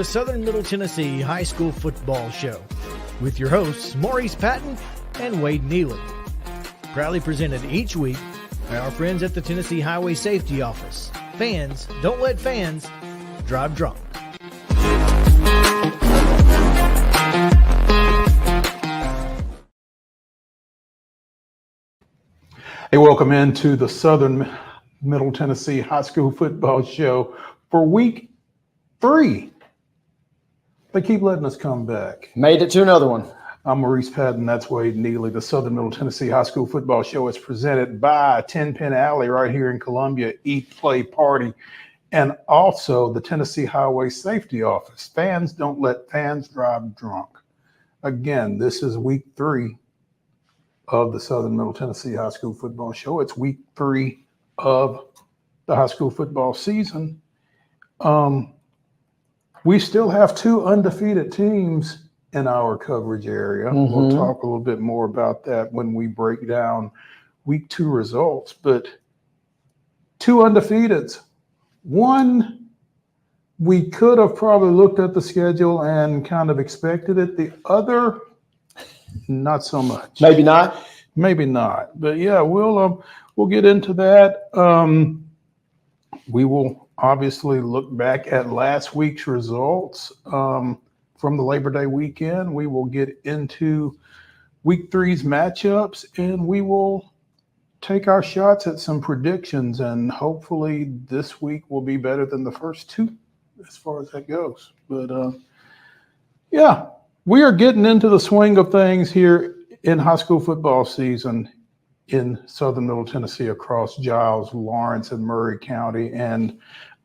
the Southern Middle Tennessee High School Football Show with your hosts, Maurice, Patton, and Wade Neely. Proudly presented each week by our friends at the Tennessee Highway Safety Office. Fans, don't let fans drive drunk. Hey, welcome into the Southern Middle Tennessee High School Football Show for week 3. They keep letting us come back. Made it to another one. I'm Maurice, Patton. That's Wade Neely. The Southern Middle Tennessee High School Football Show is presented by 10 Pin Alley right here in Columbia, Eat, Play, Party, and also the Tennessee Highway Safety Office. Fans, don't let fans drive drunk. Again, this is week 3 of the Southern Middle Tennessee High School Football Show. It's week 3 of the high school football season. We still have 2 undefeated teams in our coverage area. Mm-hmm. We'll talk a little bit more about that when we break down week 2 results. But 2 undefeateds. One, we could have probably looked at the schedule and kind of expected it. The other, not so much. Maybe not. Maybe not. But yeah, we'll get into that. We will obviously look back at last week's results from the Labor Day weekend. We will get into week 3's matchups, and we will take our shots at some predictions. And hopefully this week will be better than the first 2 as far as that goes. But yeah, we are getting into the swing of things here in high school football season in Southern Middle Tennessee across Giles, Lawrence, and Maury County. And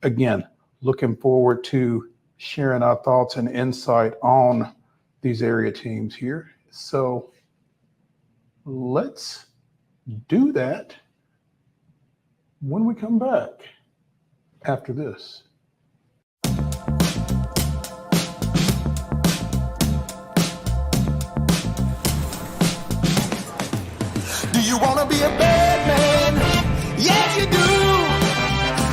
again, looking forward to sharing our thoughts and insight on these area teams here. So let's do that when we come back after this. Do you want to be a bad man? Yes, you do.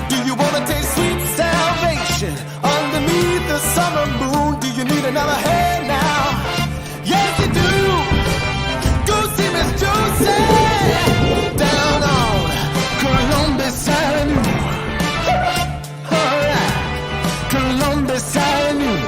Do you want to taste sweet salvation underneath the summer moon? Do you need another hand now? Yes, you do. Go see Miss Josie down on Columbus Avenue. All right, Columbus Avenue.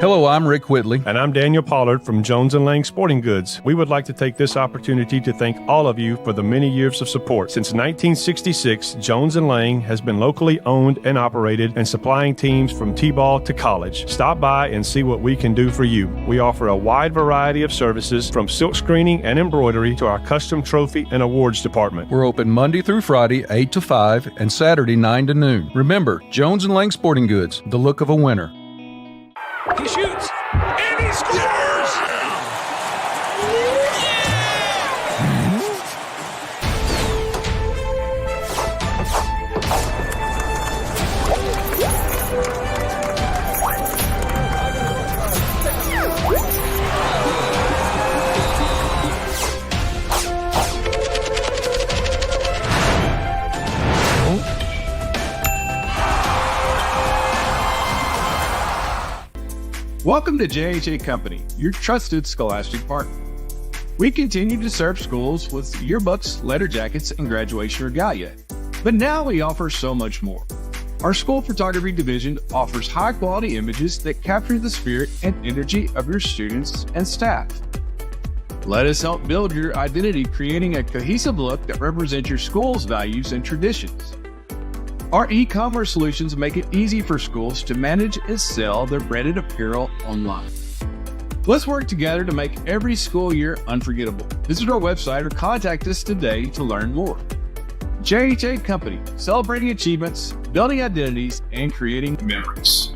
Hello, I'm Rick Whitley. And I'm Daniel Pollard from Jones and Lang Sporting Goods. We would like to take this opportunity to thank all of you for the many years of support. Since 1966, Jones and Lang has been locally owned and operated and supplying teams from T-ball to college. Stop by and see what we can do for you. We offer a wide variety of services from silk screening and embroidery to our custom trophy and awards department. We're open Monday through Friday, 8 to 5, and Saturday, 9 to noon. Remember, Jones and Lang Sporting Goods, the look of a winner. He shoots, and he scores! Welcome to JHA Company, your trusted scholastic partner. We continue to serve schools with yearbooks, letter jackets, and graduation regalia. But now we offer so much more. Our school photography division offers high-quality images that capture the spirit and energy of your students and staff. Let us help build your identity, creating a cohesive look that represents your school's values and traditions. Our e-commerce solutions make it easy for schools to manage and sell their branded apparel online. Let's work together to make every school year unforgettable. Visit our website or contact us today to learn more. JHA Company, celebrating achievements, building identities, and creating memories.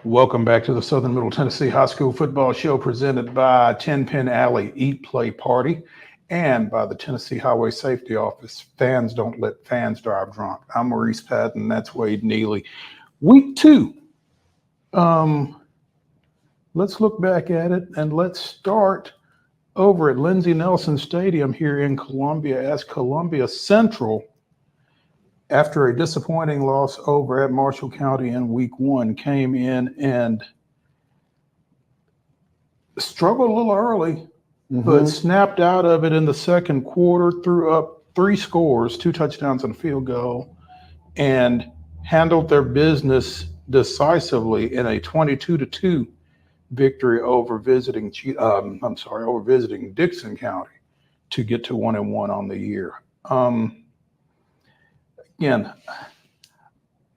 Welcome back to the Southern Middle Tennessee High School Football Show presented by 10 Pin Alley Eat, Play, Party, and by the Tennessee Highway Safety Office. Fans, don't let fans drive drunk. I'm Maurice, Patton. That's Wade Neely. Week 2. Let's look back at it, and let's start over at Lindsey Nelson Stadium here in Columbia as Columbia Central after a disappointing loss over at Marshall County in week 1, came in and struggled a little early, but snapped out of it in the second quarter, threw up 3 scores, 2 touchdowns and a field goal, and handled their business decisively in a 22-2 victory over visiting Dixon County to get to 1-1 on the year. Again,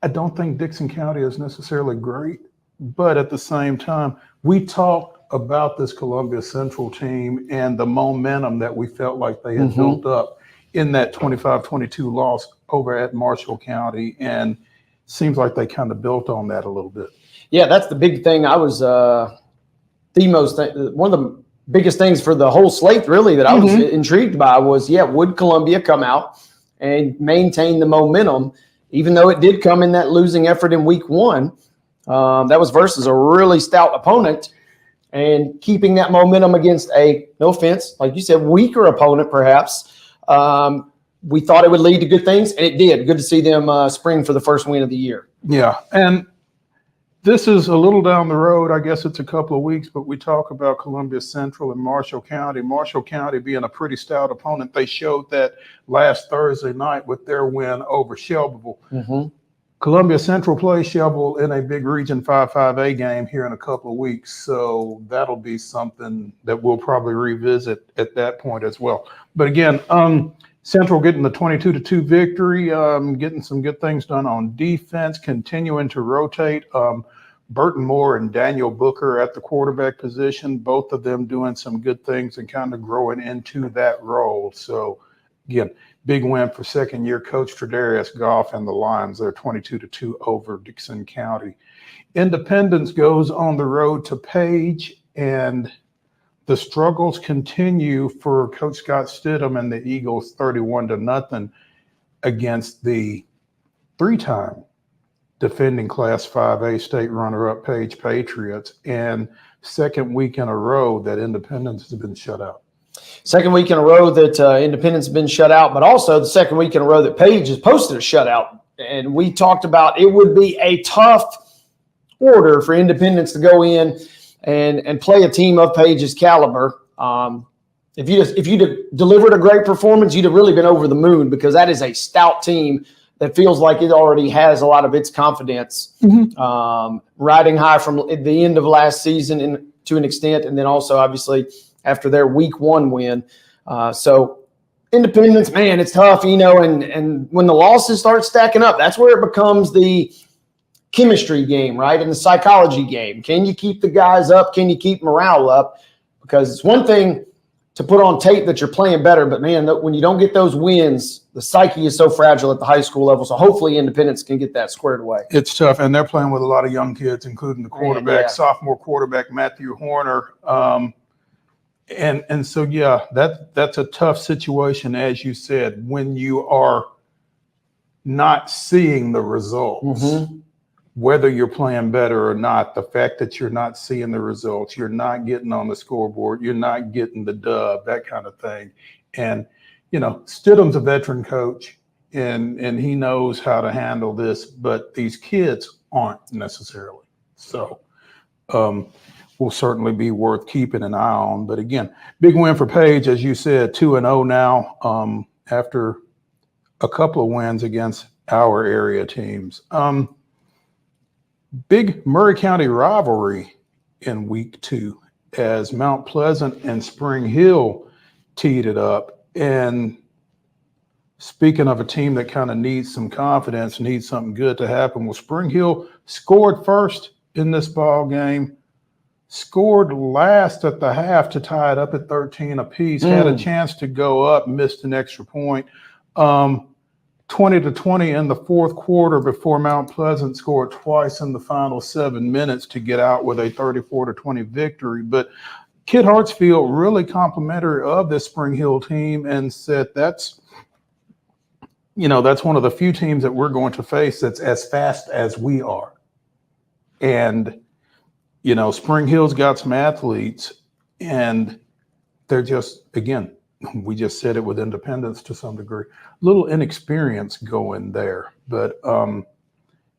I don't think Dixon County is necessarily great, but at the same time, we talked about this Columbia Central team and the momentum that we felt like they had built up in that 25-22 loss over at Marshall County, and seems like they kind of built on that a little bit. Yeah, that's the big thing. I was one of the biggest things for the whole slate, really, that I was intrigued by was, would Columbia come out and maintain the momentum, even though it did come in that losing effort in week 1? That was versus a really stout opponent, and keeping that momentum against a, no offense, like you said, weaker opponent perhaps. We thought it would lead to good things, and it did. Good to see them spring for the first win of the year. Yeah, and this is a little down the road. I guess it's a couple of weeks, but we talk about Columbia Central and Marshall County. Marshall County being a pretty stout opponent. They showed that last Thursday night with their win over Shelbyville. Columbia Central plays Shelbyville in a big Region 5-5A game here in a couple of weeks. So that'll be something that we'll probably revisit at that point as well. But again, Central getting the 22-2 victory, getting some good things done on defense, continuing to rotate. Burton Moore and Daniel Booker at the quarterback position, both of them doing some good things and kind of growing into that role. So again, big win for second-year coach Tredarius Goff and the Lions. They're 22-2 over Dixon County. Independence goes on the road to Page, and the struggles continue for Coach Scott Stidham and the Eagles, 31-0 against the 3-time defending Class 5A state runner-up Page Patriots, and second week in a row that Independence has been shut out. Second week in a row that Independence has been shut out, but also the second week in a row that Page has posted a shutout. And we talked about it would be a tough order for Independence to go in and play a team of Page's caliber. If you'd delivered a great performance, you'd have really been over the moon, because that is a stout team that feels like it already has a lot of its confidence riding high from the end of last season to an extent, and then also obviously after their week 1 win. So Independence, man, it's tough, and when the losses start stacking up, that's where it becomes the chemistry game, right? And the psychology game. Can you keep the guys up? Can you keep morale up? Because it's one thing to put on tape that you're playing better, but man, when you don't get those wins, the psyche is so fragile at the high school level. So hopefully Independence can get that squared away. It's tough, and they're playing with a lot of young kids, including the quarterback, sophomore quarterback Matthew Horner. And so, that's a tough situation, as you said, when you are not seeing the results. Whether you're playing better or not, the fact that you're not seeing the results, you're not getting on the scoreboard, you're not getting the dub, that kind of thing. And, Stidham's a veteran coach, and he knows how to handle this, but these kids aren't necessarily. So will certainly be worth keeping an eye on. But again, big win for Page, as you said, 2-0 now after a couple of wins against our area teams. Big Maury County rivalry in week 2 as Mount Pleasant and Spring Hill teed it up. And speaking of a team that kind of needs some confidence, needs something good to happen, well, Spring Hill scored first in this ball game, scored last at the half to tie it up at 13 apiece, had a chance to go up, missed an extra point. 20-20 in the fourth quarter before Mount Pleasant scored twice in the final 7 minutes to get out with a 34-20 victory. But Kid Hartsfield really complimentary of this Spring Hill team and said that's one of the few teams that we're going to face that's as fast as we are. And, Spring Hill's got some athletes, and they're just, again, we just said it with Independence to some degree. Little inexperience going there, but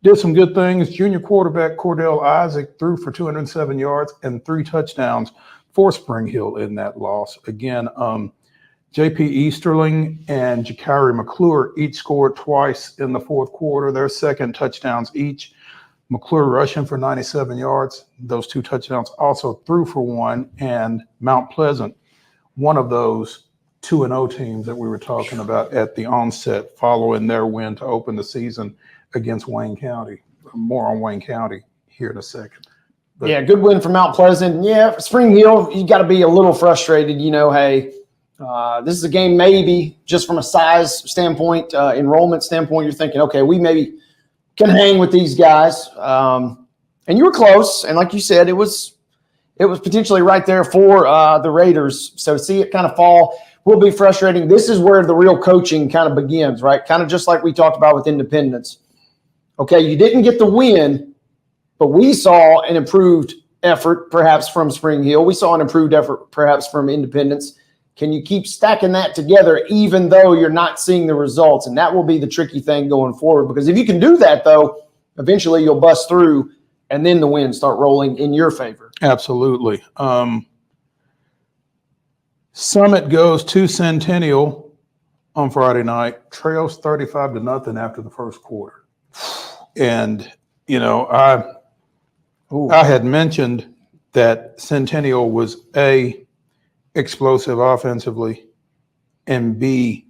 did some good things. Junior quarterback Cordell Isaac threw for 207 yards and 3 touchdowns for Spring Hill in that loss. Again, J.P. Easterling and Jakari McClure each scored twice in the fourth quarter, their second touchdowns each. McClure rushing for 97 yards. Those 2 touchdowns also threw for 1. And Mount Pleasant, one of those 2-0 teams that we were talking about at the onset following their win to open the season against Wayne County. More on Wayne County here in a second. But, yeah, good win for Mount Pleasant. Yeah, Spring Hill, you got to be a little frustrated. Hey, this is a game maybe just from a size standpoint, enrollment standpoint, you're thinking, okay, we maybe can hang with these guys. And you were close. And like you said, it was potentially right there for the Raiders. So see it kind of fall will be frustrating. This is where the real coaching kind of begins, right? Kind of just like we talked about with Independence. Okay, you didn't get the win, but we saw an improved effort perhaps from Spring Hill. We saw an improved effort perhaps from Independence. Can you keep stacking that together even though you're not seeing the results? And that will be the tricky thing going forward, because if you can do that, though, eventually you'll bust through and then the wins start rolling in your favor. Absolutely. Summit goes to Centennial on Friday night, trails 35-0 after the first quarter. And, I had mentioned that Centennial was A, explosive offensively, and B,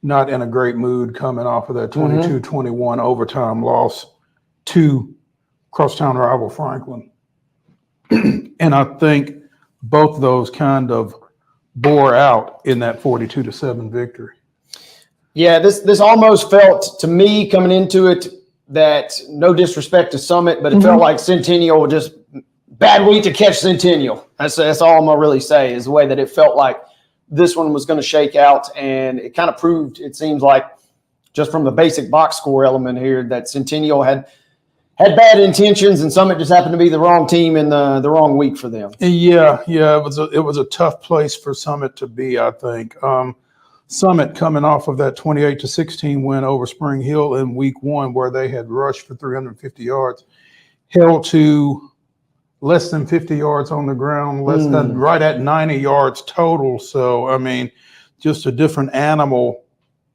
not in a great mood coming off of that 22-21 overtime loss to crosstown rival Franklin. And I think both of those kind of bore out in that 42-7 victory. Yeah, this almost felt to me coming into it that, no disrespect to Summit, but it felt like Centennial just bad week to catch Centennial. That's all I'm going to really say, is the way that it felt like this one was going to shake out. And it kind of proved, it seems like, just from the basic box score element here, that Centennial had bad intentions and Summit just happened to be the wrong team in the wrong week for them. Yeah, it was a tough place for Summit to be, I think. Summit coming off of that 28-16 win over Spring Hill in week 1, where they had rushed for 350 yards, held to less than 50 yards on the ground, less than right at 90 yards total. So, just a different animal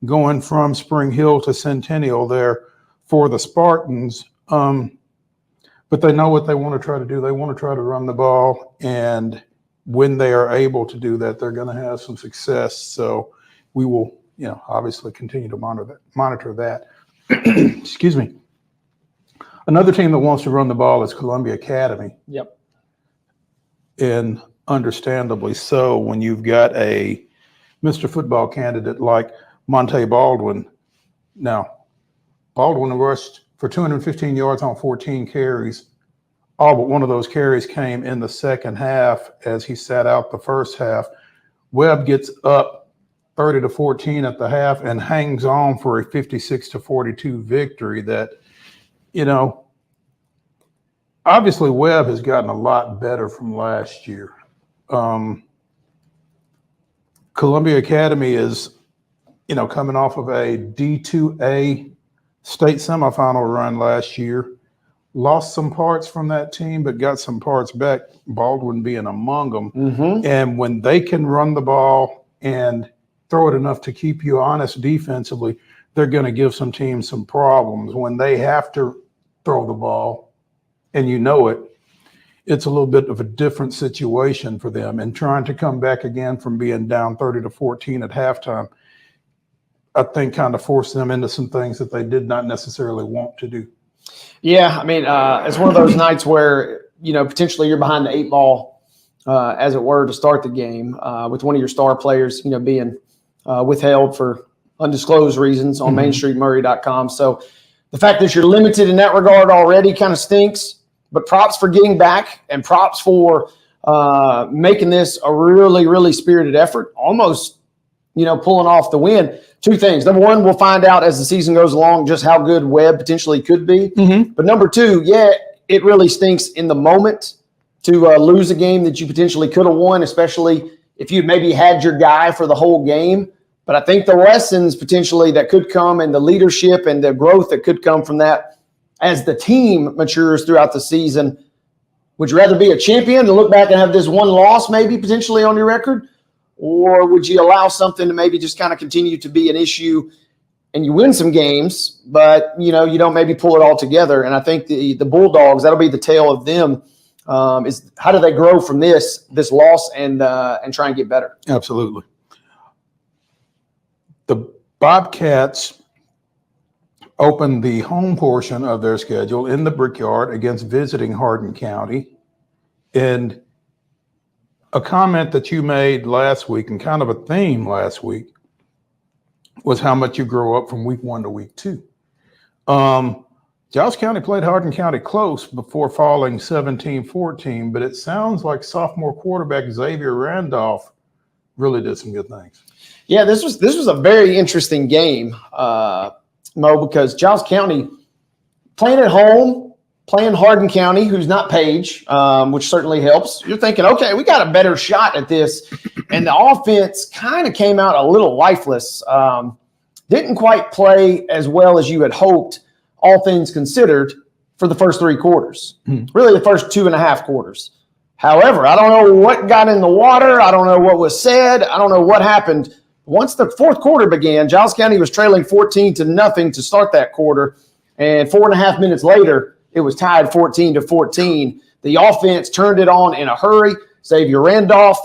going from Spring Hill to Centennial there for the Spartans. But they know what they want to try to do. They want to try to run the ball. And when they are able to do that, they're going to have some success. So we will, obviously continue to monitor that. Excuse me. Another team that wants to run the ball is Columbia Academy. Yep. And understandably so, when you've got a Mr. Football candidate like Monte Baldwin. Now, Baldwin rushed for 215 yards on 14 carries. All but one of those carries came in the second half as he sat out the first half. Webb gets up 30-14 at the half and hangs on for a 56-42 victory that, obviously Webb has gotten a lot better from last year. Columbia Academy is, coming off of a D2A state semifinal run last year. Lost some parts from that team, but got some parts back, Baldwin being among them. And when they can run the ball and throw it enough to keep you honest defensively, they're going to give some teams some problems. When they have to throw the ball, and it's a little bit of a different situation for them. And trying to come back again from being down 30-14 at halftime, I think kind of forced them into some things that they did not necessarily want to do. Yeah, it's one of those nights where, potentially you're behind the 8 ball, as it were, to start the game, with one of your star players, being withheld for undisclosed reasons on mainstreetmurray.com. So the fact that you're limited in that regard already kind of stinks, but props for getting back and props for making this a really, really spirited effort, almost, pulling off the win. 2 things. Number 1, we'll find out as the season goes along just how good Webb potentially could be. But number 2, it really stinks in the moment to lose a game that you potentially could have won, especially if you maybe had your guy for the whole game. But I think the lessons potentially that could come and the leadership and the growth that could come from that as the team matures throughout the season. Would you rather be a champion and look back and have this one loss maybe potentially on your record? Or would you allow something to maybe just kind of continue to be an issue and you win some games, but, you don't maybe pull it all together? And I think the Bulldogs, that'll be the tale of them, is how do they grow from this loss and try and get better? Absolutely. The Bobcats opened the home portion of their schedule in the Brickyard against visiting Hardin County. And a comment that you made last week and kind of a theme last week was how much you grow up from week 1 to week 2. Giles County played Hardin County close before falling 17-14, but it sounds like sophomore quarterback Xavier Randolph really did some good things. Yeah, this was a very interesting game, Mo, because Giles County playing at home, playing Hardin County, who's not Page, which certainly helps. You're thinking, okay, we got a better shot at this. And the offense kind of came out a little lifeless. Didn't quite play as well as you had hoped, all things considered, for the first 3 quarters. Really the first 2.5 quarters. However, I don't know what got in the water. I don't know what was said. I don't know what happened. Once the 4th quarter began, Giles County was trailing 14-0 to start that quarter. And 4.5 minutes later, it was tied 14-14. The offense turned it on in a hurry. Xavier Randolph,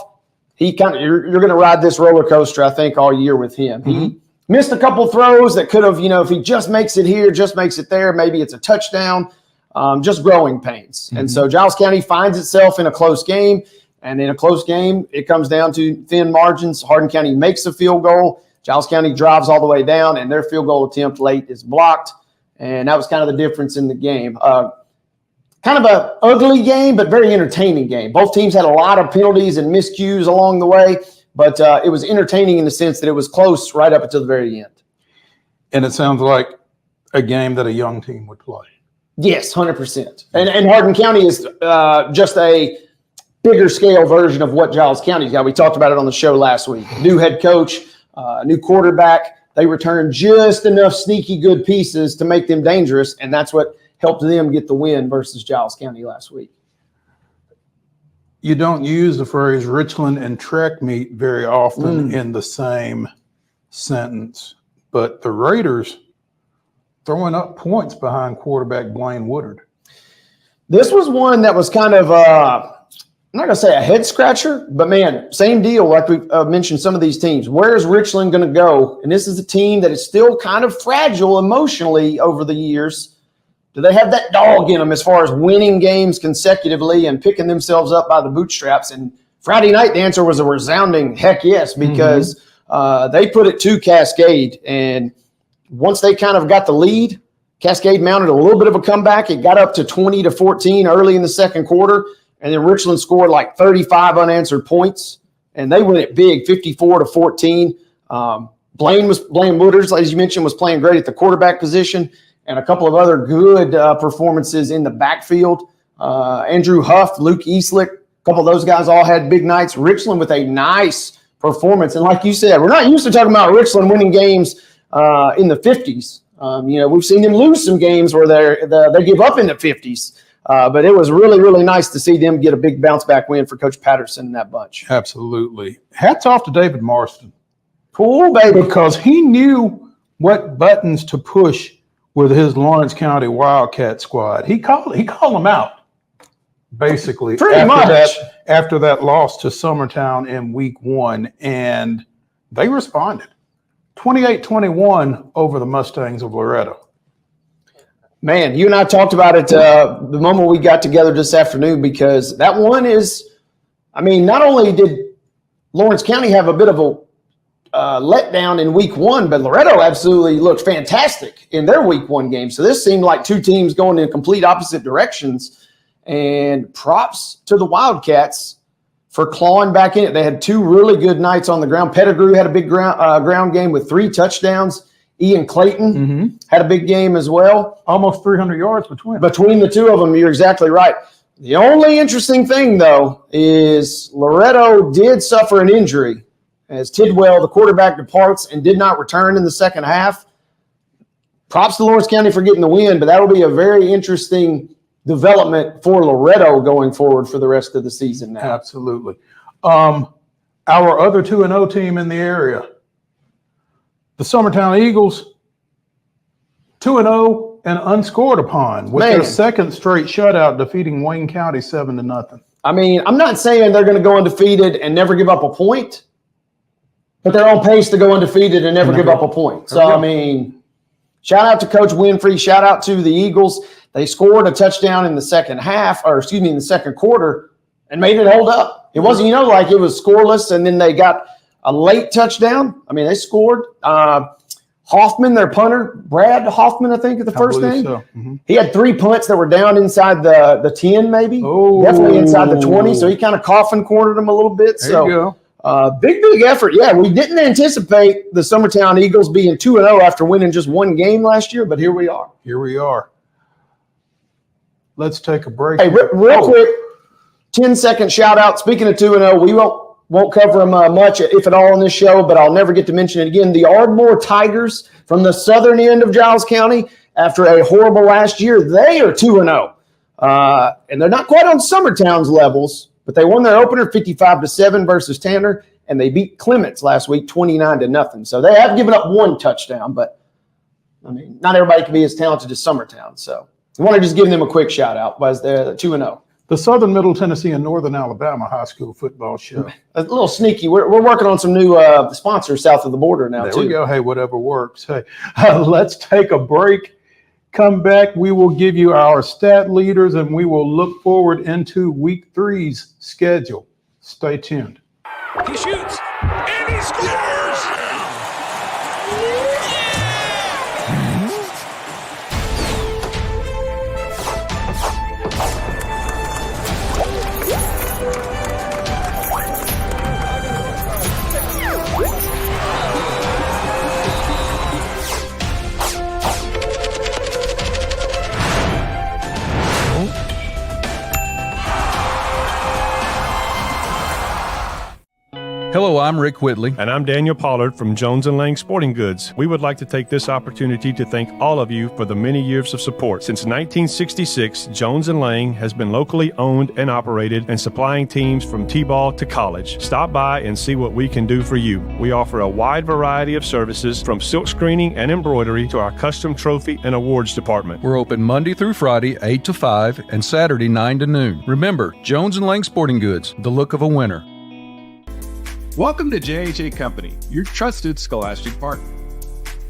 you're going to ride this roller coaster, I think, all year with him. He missed a couple throws that could have, if he just makes it here, just makes it there, maybe it's a touchdown, just growing pains. And so Giles County finds itself in a close game. And in a close game, it comes down to thin margins. Hardin County makes a field goal. Giles County drives all the way down, and their field goal attempt late is blocked. And that was kind of the difference in the game. Kind of an ugly game, but very entertaining game. Both teams had a lot of penalties and miscues along the way, but it was entertaining in the sense that it was close right up until the very end. And it sounds like a game that a young team would play. Yes, 100%. And Hardin County is just a bigger scale version of what Giles County's got. We talked about it on the show last week. New head coach, new quarterback. They returned just enough sneaky good pieces to make them dangerous, and that's what helped them get the win versus Giles County last week. You don't use the phrase Richland and track meet very often in the same sentence, but the Raiders throwing up points behind quarterback Blaine Woodard. This was one that was kind of I'm not going to say a head scratcher, but man, same deal like we mentioned some of these teams. Where is Richland going to go? And this is a team that is still kind of fragile emotionally over the years. Do they have that dog in them as far as winning games consecutively and picking themselves up by the bootstraps? And Friday night, the answer was a resounding heck yes, because they put it to Cascade. And once they kind of got the lead, Cascade mounted a little bit of a comeback. It got up to 20-14 early in the second quarter. And then Richland scored like 35 unanswered points, and they win it big, 54-14. Blaine Woodard, as you mentioned, was playing great at the quarterback position, and a couple of other good performances in the backfield. Andrew Huff, Luke Eastlick, a couple of those guys all had big nights. Richland with a nice performance. And like you said, we're not used to talking about Richland winning games in the 50s. We've seen them lose some games where they give up in the 50s. But it was really, really nice to see them get a big bounce back win for Coach Patterson and that bunch. Absolutely. Hats off to David Marston. Cool, baby. Because he knew what buttons to push with his Lawrence County Wildcat squad. He called them out, basically. Pretty much. After that loss to Summertown in week 1, and they responded. 28-21 over the Mustangs of Loretto. Man, you and I talked about it the moment we got together this afternoon, because that one is, not only did Lawrence County have a bit of a letdown in week 1, but Loretto absolutely looked fantastic in their week 1 game. So this seemed like two teams going in complete opposite directions, and props to the Wildcats for clawing back in it. They had 2 really good nights on the ground. Pettigrew had a big ground game with 3 touchdowns. Ian Clayton had a big game as well. Almost 300 yards between the two of them. You're exactly right. The only interesting thing, though, is Loretto did suffer an injury as Tidwell, the quarterback, departs and did not return in the second half. Props to Lawrence County for getting the win, but that'll be a very interesting development for Loretto going forward for the rest of the season now. Absolutely. Our other 2-0 team in the area, the Summertown Eagles, 2-0 and unscored upon with their second straight shutout, defeating Wayne County 7-0. I mean, I'm not saying they're going to go undefeated and never give up a point, but they're on pace to go undefeated and never give up a point. So, I mean, shout out to Coach Winfrey. Shout out to the Eagles. They scored a touchdown in the second half, or excuse me, in the second quarter, and made it hold up. It wasn't, like it was scoreless, and then they got a late touchdown. I mean, they scored. Hoffman, their punter, Brad Hoffman, I think, is the first name. So. Mm-hmm. He had 3 punts that were down inside the 10, maybe. Oh. Definitely inside the 20. So he kind of coffin cornered them a little bit. There you go. Big effort. Yeah, we didn't anticipate the Summertown Eagles being 2-0 after winning just one game last year, but here we are. Here we are. Let's take a break. Hey, real quick, 10-second shout out. Speaking of 2-0, we won't cover them much, if at all, on this show, but I'll never get to mention it again. The Ardmore Tigers from the southern end of Giles County, after a horrible last year, they are 2-0. And they're not quite on Summertown's levels, but they won their opener 55-7 versus Tanner, and they beat Clements last week 29-0. So they have given up one touchdown, but, I mean, not everybody can be as talented as Summertown. So I want to just give them a quick shout out as they're 2-0. The Southern Middle Tennessee and Northern Alabama High School Football Show. A little sneaky. We're working on some new sponsors south of the border now, There we go. Hey, whatever works. Hey, let's take a break. Come back. We will give you our stat leaders, and we will look forward into Week 3's schedule. Stay tuned. He shoots, and he scores! Hello, I'm Rick Whitley. And I'm Daniel Pollard from Jones and Lang Sporting Goods. We would like to take this opportunity to thank all of you for the many years of support. Since 1966, Jones and Lang has been locally owned and operated and supplying teams from T-ball to college. Stop by and see what we can do for you. We offer a wide variety of services from silk screening and embroidery to our custom trophy and awards department. We're open Monday through Friday, 8 to 5, and Saturday, 9 to noon. Remember, Jones and Lang Sporting Goods, the look of a winner. Welcome to JHA Company, your trusted scholastic partner.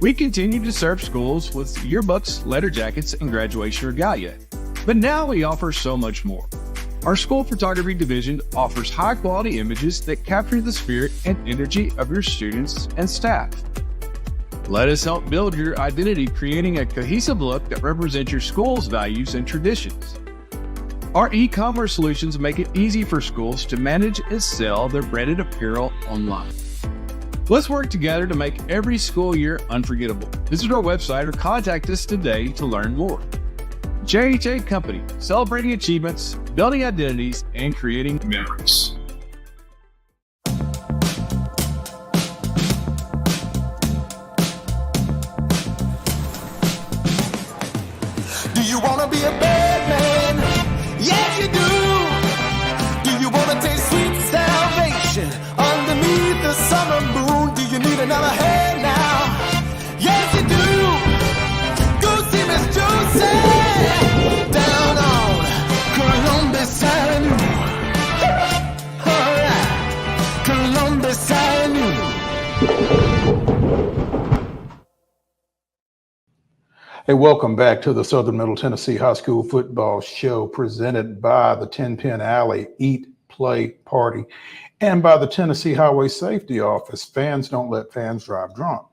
We continue to serve schools with yearbooks, letter jackets, and graduation regalia. But now we offer so much more. Our school photography division offers high-quality images that capture the spirit and energy of your students and staff. Let us help build your identity, creating a cohesive look that represents your school's values and traditions. Our e-commerce solutions make it easy for schools to manage and sell their branded apparel online. Let's work together to make every school year unforgettable. Visit our website or contact us today to learn more. JHA Company, celebrating achievements, building identities, and creating memories. Do you want to be a bad man? Yes, you do. Do you want to taste sweet salvation underneath the summer moon? Do you need another hand now? Yes, you do. Go see Miss Josie down on Columbus Avenue. All right, Columbus Avenue. Hey, welcome back to the Southern Middle Tennessee High School Football Show, presented by the 10-Pin Alley Eat, Play, Party, and by the Tennessee Highway Safety Office. Fans don't let fans drive drunk.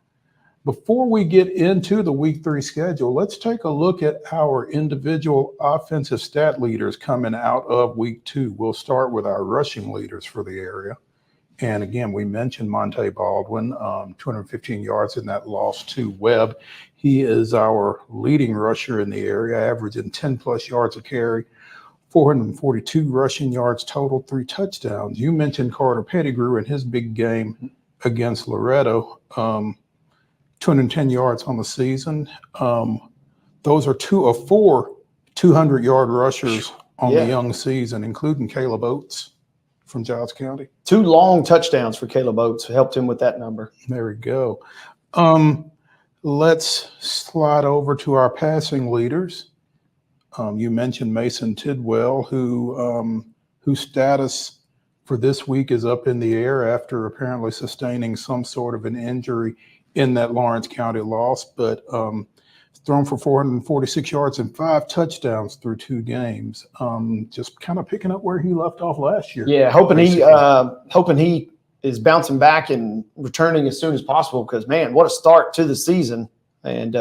Before we get into the Week 3 schedule, let's take a look at our individual offensive stat leaders coming out of Week 2. We'll start with our rushing leaders for the area. And again, we mentioned Monte Baldwin, 215 yards in that loss to Webb. He is our leading rusher in the area, averaging 10-plus yards a carry, 442 rushing yards total, 3 touchdowns. You mentioned Carter Pettigrew in his big game against Loretto, 210 yards on the season. Those are 2 of 4 200-yard rushers on the young season, including Caleb Oates from Giles County. 2 long touchdowns for Caleb Oates helped him with that number. There we go. Let's slide over to our passing leaders. You mentioned Mason Tidwell, whose status for this week is up in the air after apparently sustaining some sort of an injury in that Lawrence County loss, but thrown for 446 yards and 5 touchdowns through 2 games. Just kind of picking up where he left off last year. Yeah, hoping he is bouncing back and returning as soon as possible because, man, what a start to the season. And,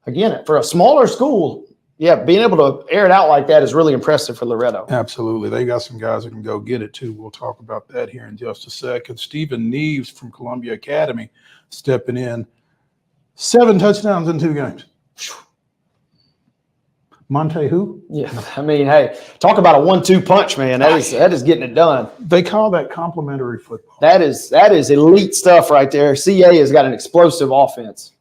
again, for a smaller school, being able to air it out like that is really impressive for Loretto. Absolutely. They got some guys that can go get it, too. We'll talk about that here in just a second. Stephen Neves from Columbia Academy stepping in. 7 touchdowns in 2 games. Monte who? Yeah, I mean, hey, talk about a 1-2 punch, man. That is getting it done. They call that complimentary football. That is elite stuff right there. CA has got an explosive offense.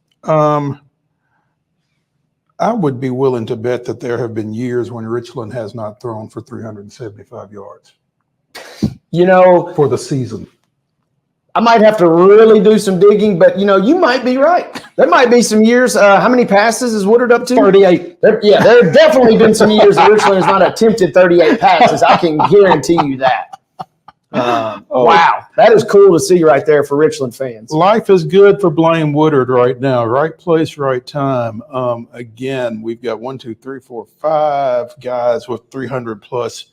I would be willing to bet that there have been years when Richland has not thrown for 375 yards. For the season. I might have to really do some digging, but, you might be right. There might be some years. How many passes is Woodard up to? 38. There have definitely been some years that Richland has not attempted 38 passes. I can guarantee you that. Wow. That is cool to see right there for Richland fans. Life is good for Blaine Woodard right now. Right place, right time. Again, we've got 5 guys with 300-plus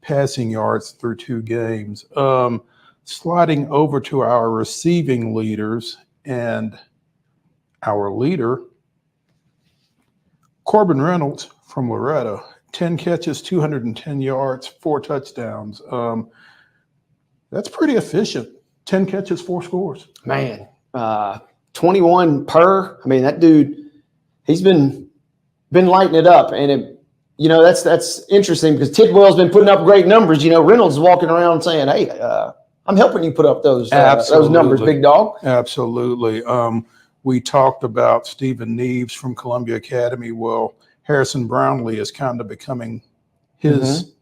passing yards through 2 games. Sliding over to our receiving leaders, and our leader, Corbin Reynolds from Loretto, 10 catches, 210 yards, 4 touchdowns. That's pretty efficient. 10 catches, 4 scores. Man, 21 per. I mean, that dude, he's been lighting it up, and that's interesting because Tidwell's been putting up great numbers. Reynolds is walking around saying, "Hey, I'm helping you put up those numbers, big dog." Absolutely. We talked about Stephen Neves from Columbia Academy. Well, Harrison Brownlee is kind of becoming his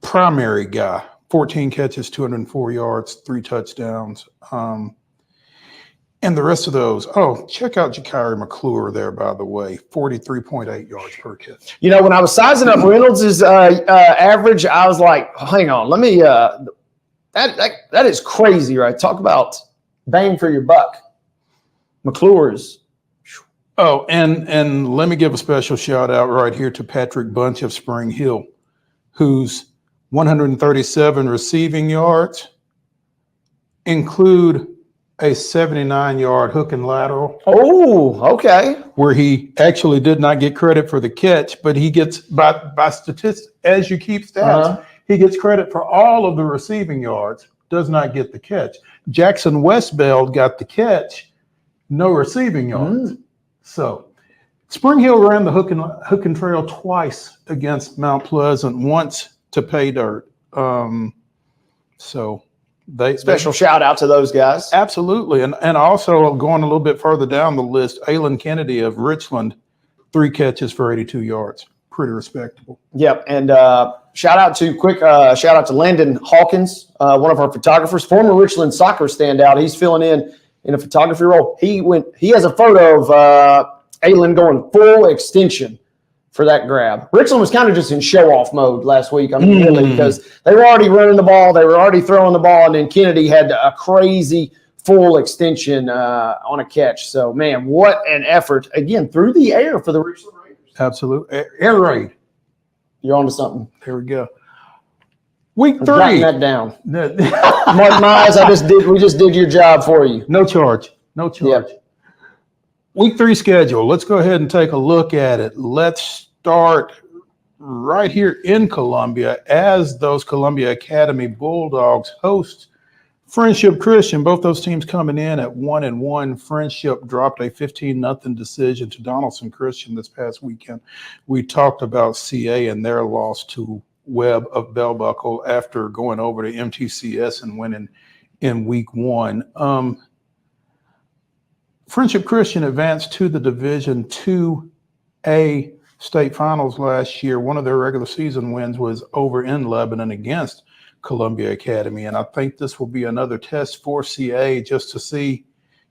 primary guy. 14 catches, 204 yards, 3 touchdowns. And the rest of those, check out Jakari McClure there, by the way, 43.8 yards per catch. When I was sizing up Reynolds' average, I was like, hang on, let me that is crazy, right? Talk about bang for your buck. McClure's. Oh, and let me give a special shout out right here to Patrick Bunch of Spring Hill, whose 137 receiving yards include a 79-yard hook and lateral. Oh, okay. Where he actually did not get credit for the catch, but he gets, by statistics, as you keep stats, he gets credit for all of the receiving yards, does not get the catch. Jackson Westbeld got the catch, no receiving yards. So Spring Hill ran the hook and trail twice against Mount Pleasant, once to pay dirt. So special shout out to those guys. Absolutely. And also going a little bit further down the list, Aylin Kennedy of Richland, 3 catches for 82 yards. Pretty respectable. Yep. And shout out to Landon Hawkins, one of our photographers, former Richland soccer standout. He's filling in a photography role. He has a photo of Aylin going full extension for that grab. Richland was kind of just in show-off mode last week, really, because they were already running the ball, they were already throwing the ball, and then Kennedy had a crazy full extension on a catch. So, man, what an effort, again, through the air for the Richland Raiders. Absolutely. Air raid. You're on to something. There we go. Week 3. Writing that down. Mark Miles, we just did your job for you. No charge. Yep. Week 3 schedule. Let's go ahead and take a look at it. Let's start right here in Columbia as those Columbia Academy Bulldogs host Friendship Christian. Both those teams coming in at 1-1. Friendship dropped a 15-0 decision to Donaldson Christian this past weekend. We talked about CA and their loss to Webb of Bell Buckle after going over to MTCS and winning in week 1. Friendship Christian advanced to the Division 2A state finals last year. One of their regular season wins was over in Lebanon against Columbia Academy. And I think this will be another test for CA just to see,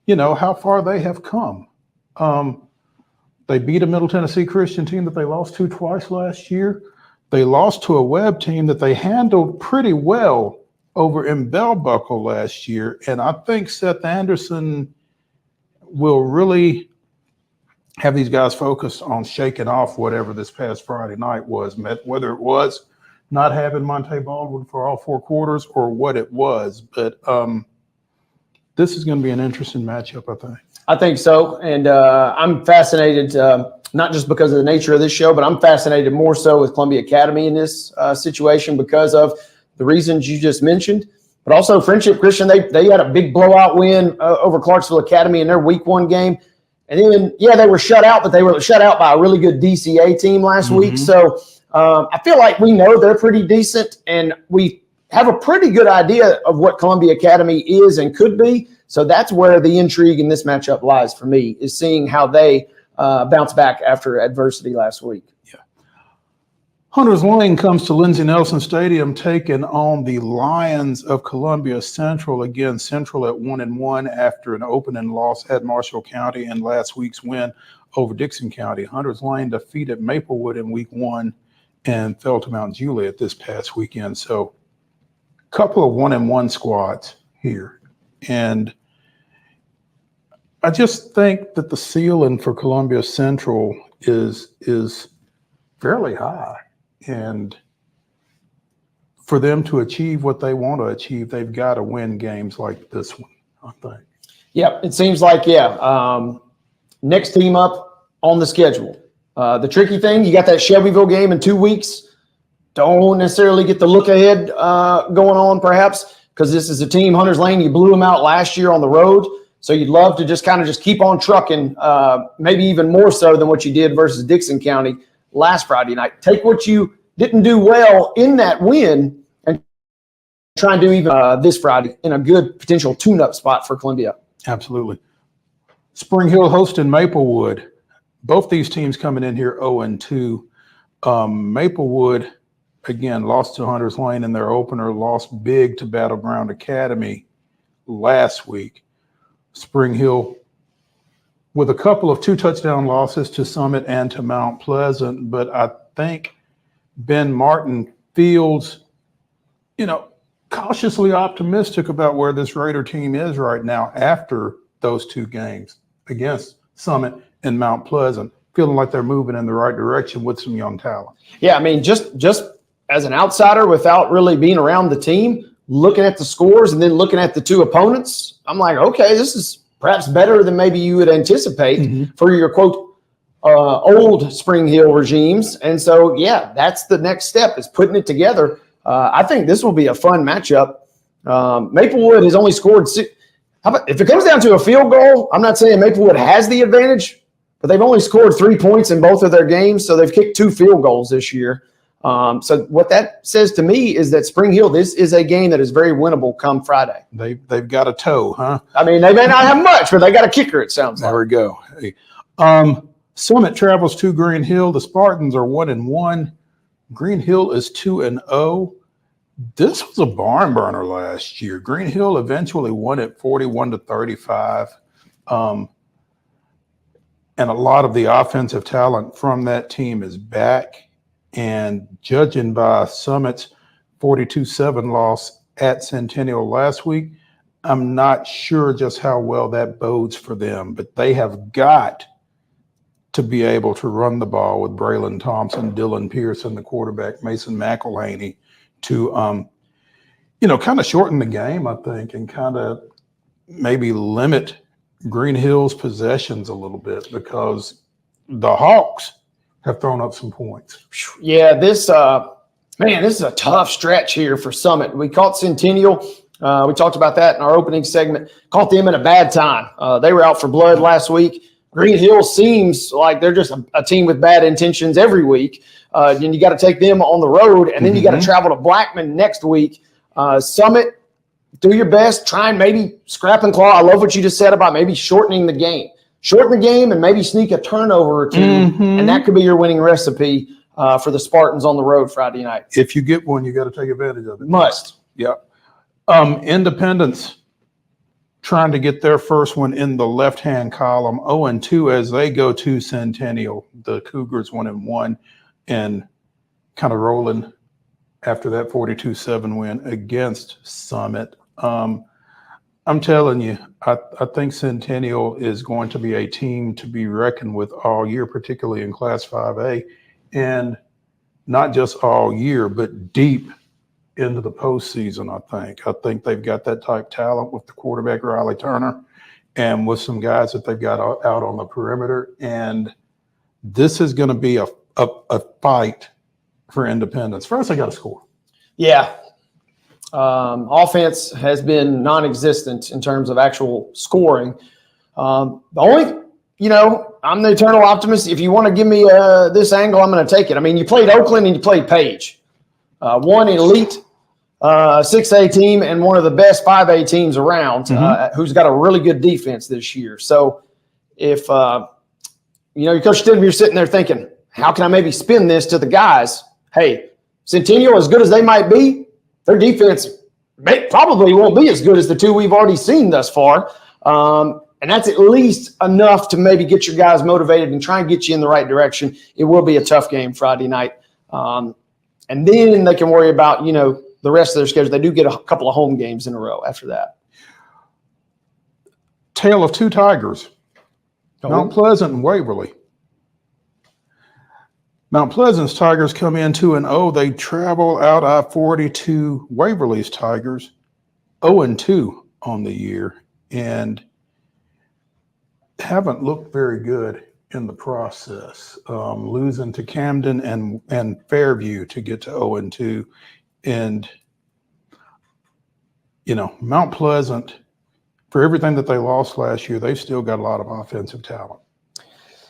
how far they have come. They beat a Middle Tennessee Christian team that they lost to twice last year. They lost to a Webb team that they handled pretty well over in Bell Buckle last year. And I think Seth Anderson will really have these guys focused on shaking off whatever this past Friday night was, whether it was not having Monte Baldwin for all 4 quarters or what it was. But this is going to be an interesting matchup, I think. I think so. And I'm fascinated, not just because of the nature of this show, but I'm fascinated more so with Columbia Academy in this situation because of the reasons you just mentioned. But also Friendship Christian, they had a big blowout win over Clarksville Academy in their week 1 game. And then, they were shut out, but they were shut out by a really good DCA team last week. So I feel like we know they're pretty decent, and we have a pretty good idea of what Columbia Academy is and could be. So that's where the intrigue in this matchup lies for me, is seeing how they bounce back after adversity last week. Hunters Lane comes to Lindsey Nelson Stadium taking on the Lions of Columbia Central. Again, Central at 1-1 after an opening loss at Marshall County and last week's win over Dixon County. Hunters Lane defeated Maplewood in week 1 and fell to Mount Juliet this past weekend. So a couple of 1-1 squads here. And I just think that the ceiling for Columbia Central is fairly high. And for them to achieve what they want to achieve, they've got to win games like this one, I think. Yep, it seems like, next team up on the schedule. The tricky thing, you got that Shelbyville game in 2 weeks. Don't necessarily get the look ahead going on, perhaps, because this is a team, Hunters Lane, you blew them out last year on the road. So you'd love to just keep on trucking, maybe even more so than what you did versus Dixon County last Friday night. Take what you didn't do well in that win and try and do even this Friday in a good potential tune-up spot for Columbia. Absolutely. Spring Hill hosting Maplewood. Both these teams coming in here 0-2. Maplewood, again, lost to Hunters Lane in their opener, lost big to Battleground Academy last week. Spring Hill with a couple of 2-touchdown losses to Summit and to Mount Pleasant. But I think Ben Martin feels, cautiously optimistic about where this Raider team is right now after those 2 games against Summit and Mount Pleasant, feeling like they're moving in the right direction with some young talent. Yeah, I mean, just as an outsider without really being around the team, looking at the scores and then looking at the 2 opponents, I'm like, okay, this is perhaps better than maybe you would anticipate for your, quote, old Spring Hill regimes. And so, that's the next step, is putting it together. I think this will be a fun matchup. Maplewood has only scored 6. How about if it comes down to a field goal? I'm not saying Maplewood has the advantage, but they've only scored 3 points in both of their games, so they've kicked 2 field goals this year. So what that says to me is that Spring Hill, this is a game that is very winnable come Friday. They've got a toe, huh? I mean, they may not have much, but they got a kicker, it sounds like. There we go. Hey. Summit travels to Green Hill. The Spartans are 1-1. Green Hill is 2-0. This was a barn burner last year. Green Hill eventually won it 41-35. And a lot of the offensive talent from that team is back. And judging by Summit's 42-7 loss at Centennial last week, I'm not sure just how well that bodes for them, but they have got to be able to run the ball with Braylon Thompson, Dylan Pearson, the quarterback, Mason McElhaney, to, kind of shorten the game, I think, and kind of maybe limit Green Hill's possessions a little bit, because the Hawks have thrown up some points. Yeah, this is a tough stretch here for Summit. We caught Centennial. We talked about that in our opening segment. Caught them at a bad time. They were out for blood last week. Green Hill seems like they're just a team with bad intentions every week. And you got to take them on the road, and then you got to travel to Blackman next week. Summit, do your best. Try and maybe scrap and claw. I love what you just said about maybe shortening the game. Shorten the game and maybe sneak a turnover or two, and that could be your winning recipe for the Spartans on the road Friday night. If you get one, you got to take advantage of it. Must. Yeah. Independence trying to get their first one in the left-hand column, 0-2 as they go to Centennial. The Cougars 1-1 and kind of rolling after that 42-7 win against Summit. I'm telling you, I think Centennial is going to be a team to be reckoned with all year, particularly in Class 5A, and not just all year, but deep into the postseason, I think they've got that type talent with the quarterback, Riley Turner, and with some guys that they've got out on the perimeter. And this is going to be a fight for Independence. First, they got to score. Yeah. Offense has been non-existent in terms of actual scoring. The only, I'm the eternal optimist. If you want to give me this angle, I'm going to take it. I mean, you played Oakland and you played Page. One elite 6A team and one of the best 5A teams around, who's got a really good defense this year. So if, your coach Stidham, you're sitting there thinking, how can I maybe spin this to the guys? Hey, Centennial, as good as they might be, their defense probably won't be as good as the two we've already seen thus far. And that's at least enough to maybe get your guys motivated and try and get you in the right direction. It will be a tough game Friday night. And then they can worry about, the rest of their schedule. They do get a couple of home games in a row after that. Tale of two Tigers, Mount Pleasant and Waverly. Mount Pleasant's Tigers come in 2-0. They travel out I-40 to Waverly's Tigers, 0-2 on the year, and haven't looked very good in the process, losing to Camden and Fairview to get to 0-2. And, Mount Pleasant, for everything that they lost last year, they've still got a lot of offensive talent.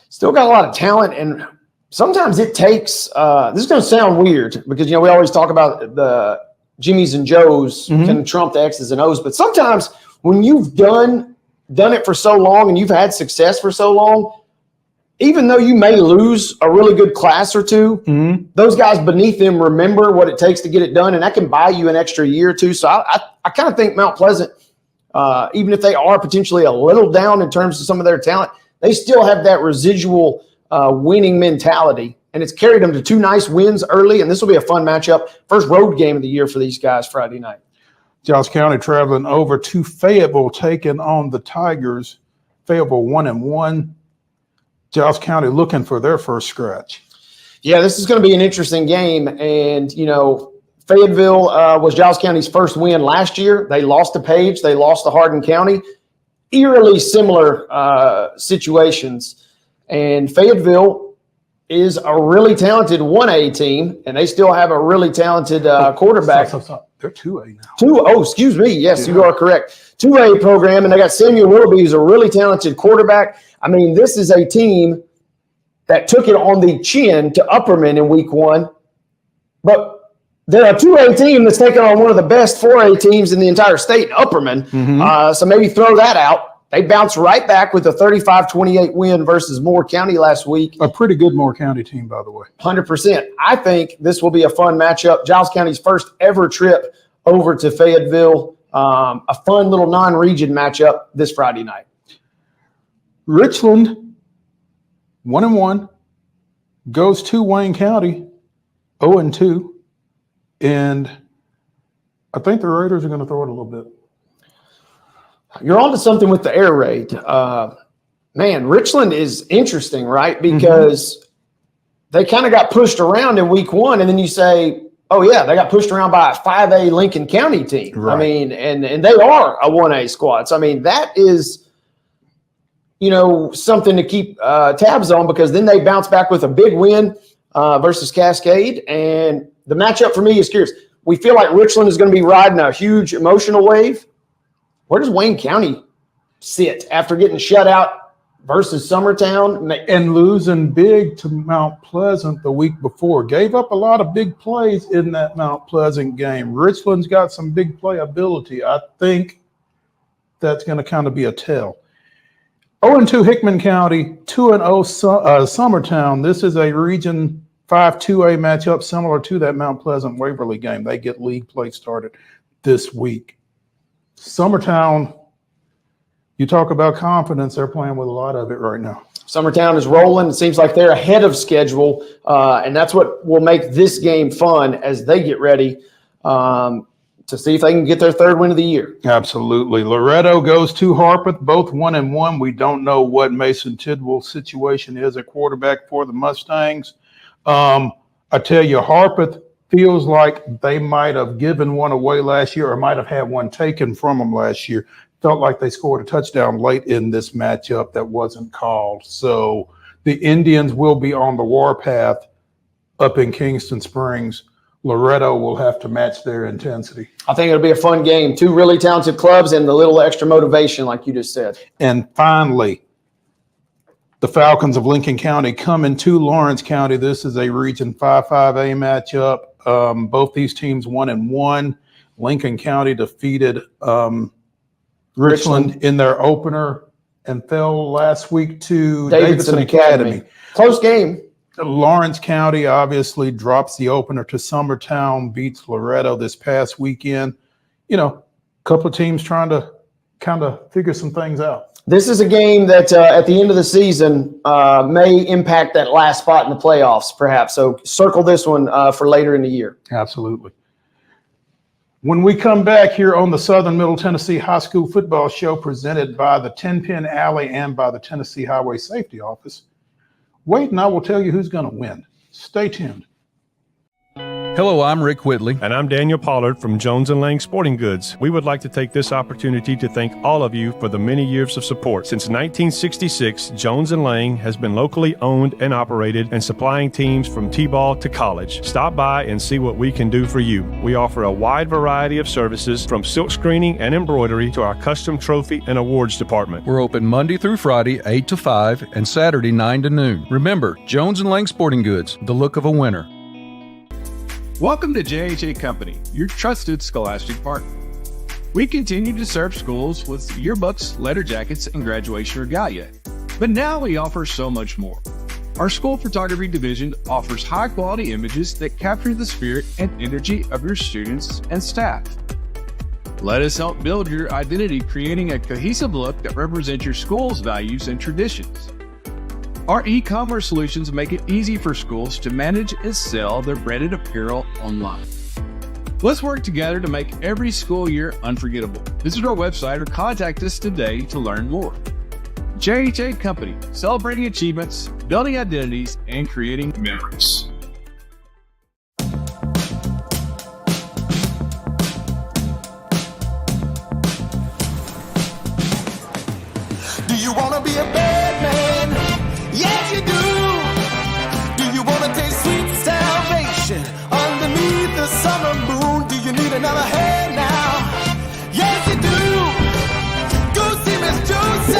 Still got a lot of talent, and sometimes it takes this is going to sound weird because, we always talk about the Jimmys and Joes can trump the X's and O's, but sometimes when you've done it for so long and you've had success for so long, even though you may lose a really good class or two, those guys beneath them remember what it takes to get it done, and that can buy you an extra year or two. So I kind of think Mount Pleasant, even if they are potentially a little down in terms of some of their talent, they still have that residual winning mentality, and it's carried them to two nice wins early, and this will be a fun matchup. First road game of the year for these guys Friday night. Giles County traveling over to Fayetteville, taking on the Tigers. Fayetteville 1-1. Giles County looking for their first scratch. Yeah, this is going to be an interesting game. And, Fayetteville was Giles County's first win last year. They lost to Page. They lost to Hardin County. Eerily similar situations. And Fayetteville is a really talented 1A team, and they still have a really talented quarterback. Stop. They're 2A now. Excuse me. Yes, you are correct. 2A program, and they got Samuel Willoughby, who's a really talented quarterback. I mean, this is a team that took it on the chin to Upperman in week 1, but they're a 2A team that's taken on one of the best 4A teams in the entire state, Upperman. So maybe throw that out. They bounced right back with a 35-28 win versus Moore County last week. A pretty good Moore County team, by the way. 100%. I think this will be a fun matchup. Giles County's first ever trip over to Fayetteville. A fun little non-region matchup this Friday night. Richland, 1-1, goes to Wayne County, 0-2, and I think the Raiders are going to throw it a little bit. You're on to something with the air raid. Man, Richland is interesting, right? Because they kind of got pushed around in week 1, and then you say, oh, yeah, they got pushed around by a 5A Lincoln County team. Right. I mean, and they are a 1A squad. So, I mean, that is – something to keep tabs on, because then they bounce back with a big win versus Cascade. And the matchup for me is curious. We feel like Richland is going to be riding a huge emotional wave. Where does Wayne County sit after getting shut out versus Summertown. And losing big to Mount Pleasant the week before. Gave up a lot of big plays in that Mount Pleasant game. Richland's got some big playability. I think that's going to kind of be a tell. 0-2 Hickman County, 2-0 Summertown. This is a Region 5 2A matchup similar to that Mount Pleasant Waverly game. They get league play started this week. Summertown, you talk about confidence, they're playing with a lot of it right now. Summertown is rolling. It seems like they're ahead of schedule, and that's what will make this game fun as they get ready to see if they can get their third win of the year. Absolutely. Loretto goes to Harpeth, both 1-1. We don't know what Mason Tidwell's situation is at quarterback for the Mustangs. I tell you, Harpeth feels like they might have given one away last year or might have had one taken from them last year. Felt like they scored a touchdown late in this matchup that wasn't called. So the Indians will be on the warpath up in Kingston Springs. Loretto will have to match their intensity. I think it'll be a fun game. Two really talented clubs and the little extra motivation, like you just said. And finally, the Falcons of Lincoln County coming to Lawrence County. This is a Region 5-5A matchup. Both these teams 1-1. Lincoln County defeated Richland in their opener and fell last week to Davidson Academy. Close game. Lawrence County obviously drops the opener to Summertown, beats Loretto this past weekend. You know, a couple of teams trying to kind of figure some things out. This is a game that at the end of the season may impact that last spot in the playoffs, perhaps. So circle this one for later in the year. Absolutely. When we come back here on the Southern Middle Tennessee High School Football Show presented by the 10-Pin Alley and by the Tennessee Highway Safety Office, Wade and I will tell you who's going to win. Stay tuned. Hello, I'm Rick Whitley. And I'm Daniel Pollard from Jones and Lang Sporting Goods. We would like to take this opportunity to thank all of you for the many years of support. Since 1966, Jones and Lang has been locally owned and operated and supplying teams from T-ball to college. Stop by and see what we can do for you. We offer a wide variety of services from silk screening and embroidery to our custom trophy and awards department. We're open Monday through Friday, 8 to 5, and Saturday, 9 to noon. Remember, Jones and Lang Sporting Goods, the look of a winner. Welcome to JHA Company, your trusted scholastic partner. We continue to serve schools with yearbooks, letter jackets, and graduation regalia. But now we offer so much more. Our school photography division offers high-quality images that capture the spirit and energy of your students and staff. Let us help build your identity, creating a cohesive look that represents your school's values and traditions. Our e-commerce solutions make it easy for schools to manage and sell their branded apparel online. Let's work together to make every school year unforgettable. Visit our website or contact us today to learn more. JHA Company, celebrating achievements, building identities, and creating memories. Do you want to be a bad man? Yes, you do. Do you want to taste sweet salvation underneath the summer moon? Do you need another hand now? Yes, you do. Go see Miss Josie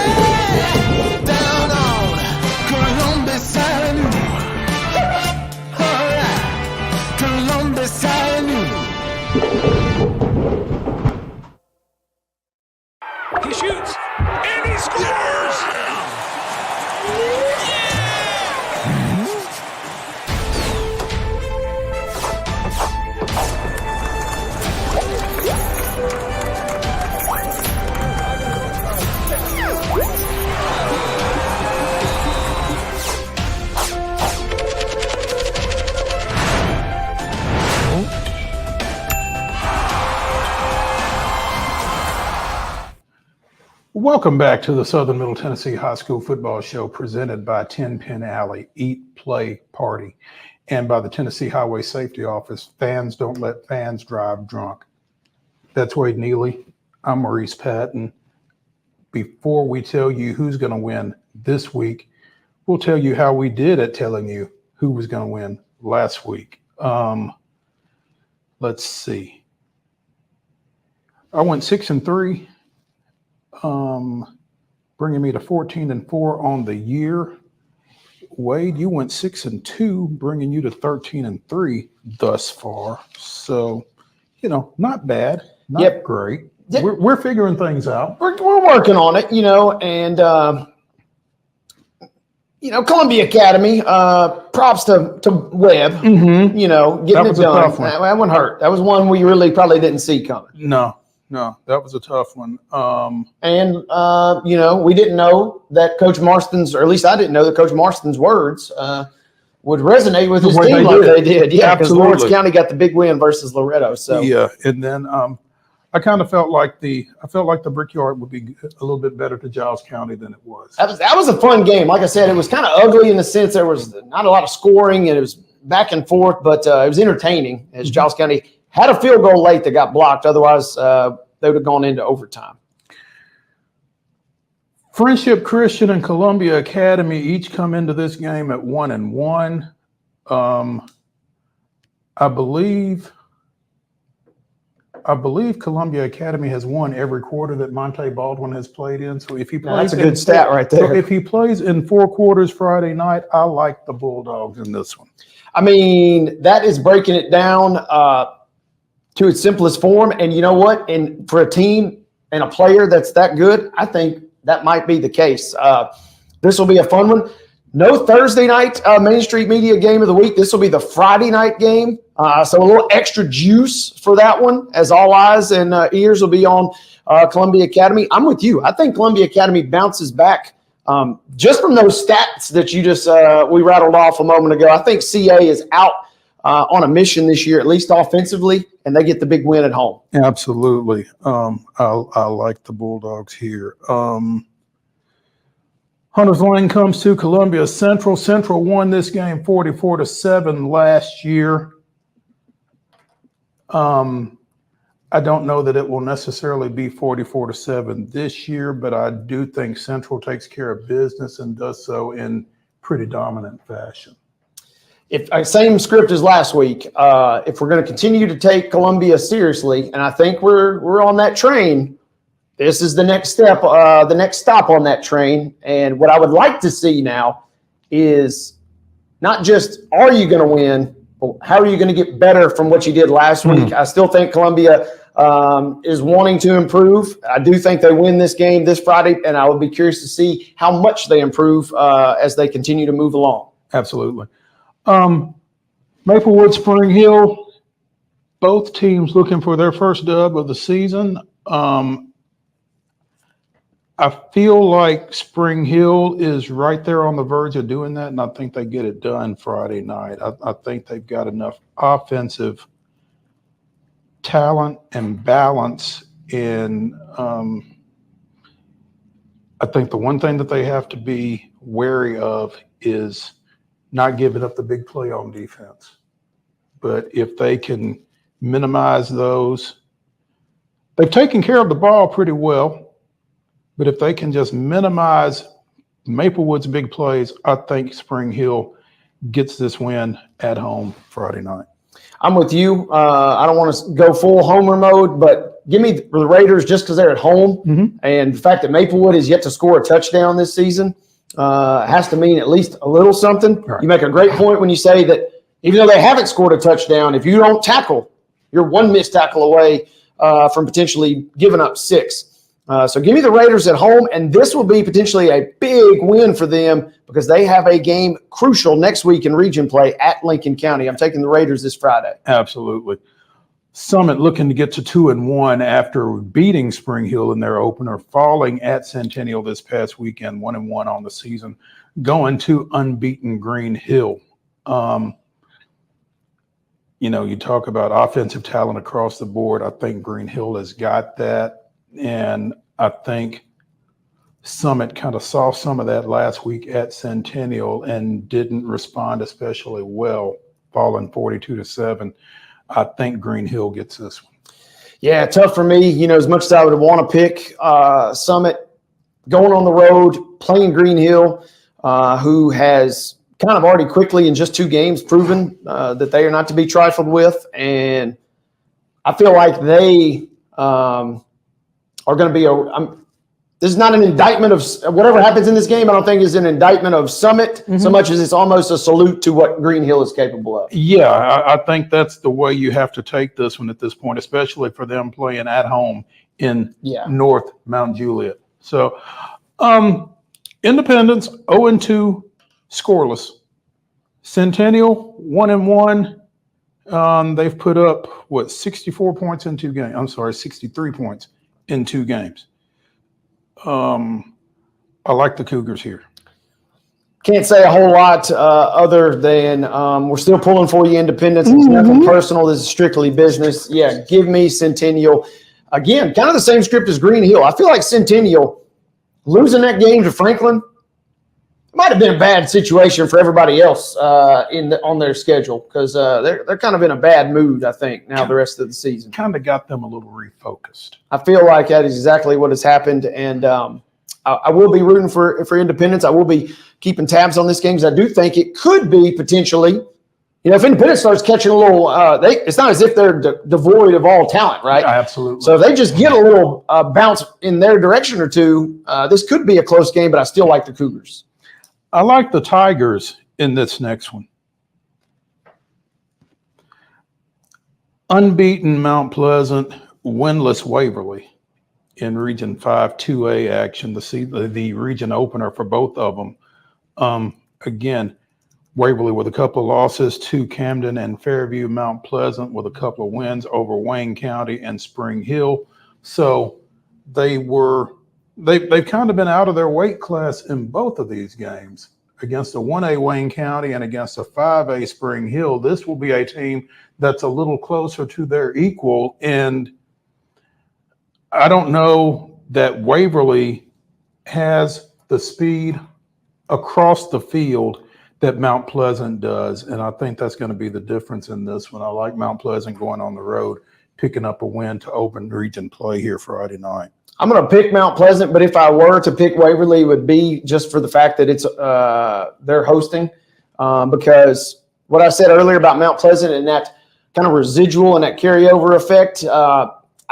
down on Columbus Avenue. All right, Columbus Avenue. He shoots, and he scores! Welcome back to the Southern Middle Tennessee High School Football Show presented by 10-Pin Alley, Eat, Play, Party, and by the Tennessee Highway Safety Office. Fans don't let fans drive drunk. That's Wade Neely. I'm Maurice Patton. Before we tell you who's going to win this week, we'll tell you how we did at telling you who was going to win last week. Let's see. I went 6-3. bringing me to 14-4 on the year. Wade, you went 6-2, bringing you to 13-3 thus far. So, not bad, not great. We're figuring things out. We're working on it, and Columbia Academy. Props to Webb. Mm-hmm. Getting it done. That one hurt. That was one we really probably didn't see coming. No, that was a tough one. We didn't know that Coach Marston's, or at least I didn't know that Coach Marston's words would resonate with his team like they did. Yeah, because Lawrence County got the big win versus Loretto. So yeah, and then I kind of felt like the Brickyard would be a little bit better to Giles County than it was. That was a fun game. Like I said, it was kind of ugly in the sense there was not a lot of scoring and it was back and forth, but it was entertaining as Giles County had a field goal late that got blocked. Otherwise, they would have gone into overtime. Friendship Christian and Columbia Academy each come into this game at 1-1. I believe Columbia Academy has won every quarter that Monte Baldwin has played in. So if he plays, that's a good stat right there. So if he plays in 4 quarters Friday night, I like the Bulldogs in this one. I mean, that is breaking it down to its simplest form. And you know what? And for a team and a player that's that good, I think that might be the case. This will be a fun one. No Thursday night Main Street Media game of the week. This will be the Friday night game. So a little extra juice for that one, as all eyes and ears will be on Columbia Academy. I'm with you. I think Columbia Academy bounces back just from those stats that you just we rattled off a moment ago. I think CA is out on a mission this year, at least offensively, and they get the big win at home. Absolutely. I like the Bulldogs here. Hunters Lane comes to Columbia Central. Central won this game 44-7 last year. I don't know that it will necessarily be 44-7 this year, but I do think Central takes care of business and does so in pretty dominant fashion. If same script as last week, if we're going to continue to take Columbia seriously, and I think we're on that train, this is the next step, the next stop on that train. And what I would like to see now is not just are you going to win, but how are you going to get better from what you did last week? I still think Columbia is wanting to improve. I do think they win this game this Friday, and I would be curious to see how much they improve as they continue to move along. Absolutely. Maplewood, Spring Hill, both teams looking for their first dub of the season. I feel like Spring Hill is right there on the verge of doing that, and I think they get it done Friday night. I think they've got enough offensive talent and balance in. I think the one thing that they have to be wary of is not giving up the big play on defense. But if they can minimize those, they've taken care of the ball pretty well. But if they can just minimize Maplewood's big plays, I think Spring Hill gets this win at home Friday night. I'm with you. I don't want to go full homer mode, but give me the Raiders just because they're at home. And the fact that Maplewood is yet to score a touchdown this season has to mean at least a little something. Right. You make a great point when you say that even though they haven't scored a touchdown, if you don't tackle, you're one missed tackle away from potentially giving up 6. So give me the Raiders at home, and this will be potentially a big win for them because they have a game crucial next week in region play at Lincoln County. I'm taking the Raiders this Friday. Absolutely. Summit looking to get to 2-1 after beating Spring Hill in their opener, falling at Centennial this past weekend, 1-1 on the season, going to unbeaten Green Hill. You talk about offensive talent across the board. I think Green Hill has got that. And I think Summit kind of saw some of that last week at Centennial and didn't respond especially well, falling 42-7. I think Green Hill gets this one. Yeah, tough for me. As much as I would want to pick Summit, going on the road, playing Green Hill, who has kind of already quickly in just 2 games proven that they are not to be trifled with. And I feel like they are going to be this is not an indictment of whatever happens in this game. I don't think is an indictment of Summit so much as it's almost a salute to what Green Hill is capable of. Yeah, I think that's the way you have to take this one at this point, especially for them playing at home in North Mount Juliet. So, Independence 0-2, scoreless. Centennial 1-1. They've put up 64 points in 2 games. I'm sorry, 63 points in 2 games. I like the Cougars here. Can't say a whole lot other than we're still pulling for you, Independence. It's nothing personal. This is strictly business. Yeah, give me Centennial. Again, kind of the same script as Green Hill. I feel like Centennial losing that game to Franklin might have been a bad situation for everybody else on their schedule because they're kind of in a bad mood, I think, now the rest of the season. Kind of got them a little refocused. I feel like that is exactly what has happened, and I will be rooting for Independence. I will be keeping tabs on this game because I do think it could be potentially, if Independence starts catching a little, it's not as if they're devoid of all talent, right? Yeah, absolutely. So if they just get a little bounce in their direction or two, this could be a close game, but I still like the Cougars. I like the Tigers in this next one. Unbeaten Mount Pleasant, winless Waverly in Region 5 2A action, the region opener for both of them. Again, Waverly with a couple of losses to Camden and Fairview, Mount Pleasant with a couple of wins over Wayne County and Spring Hill. So they've kind of been out of their weight class in both of these games against a 1A Wayne County and against a 5A Spring Hill. This will be a team that's a little closer to their equal. And I don't know that Waverly has the speed across the field that Mount Pleasant does. And I think that's going to be the difference in this one. I like Mount Pleasant going on the road, picking up a win to open region play here Friday night. I'm going to pick Mount Pleasant, but if I were to pick Waverly, it would be just for the fact that it's they're hosting. Because what I said earlier about Mount Pleasant and that kind of residual and that carryover effect, I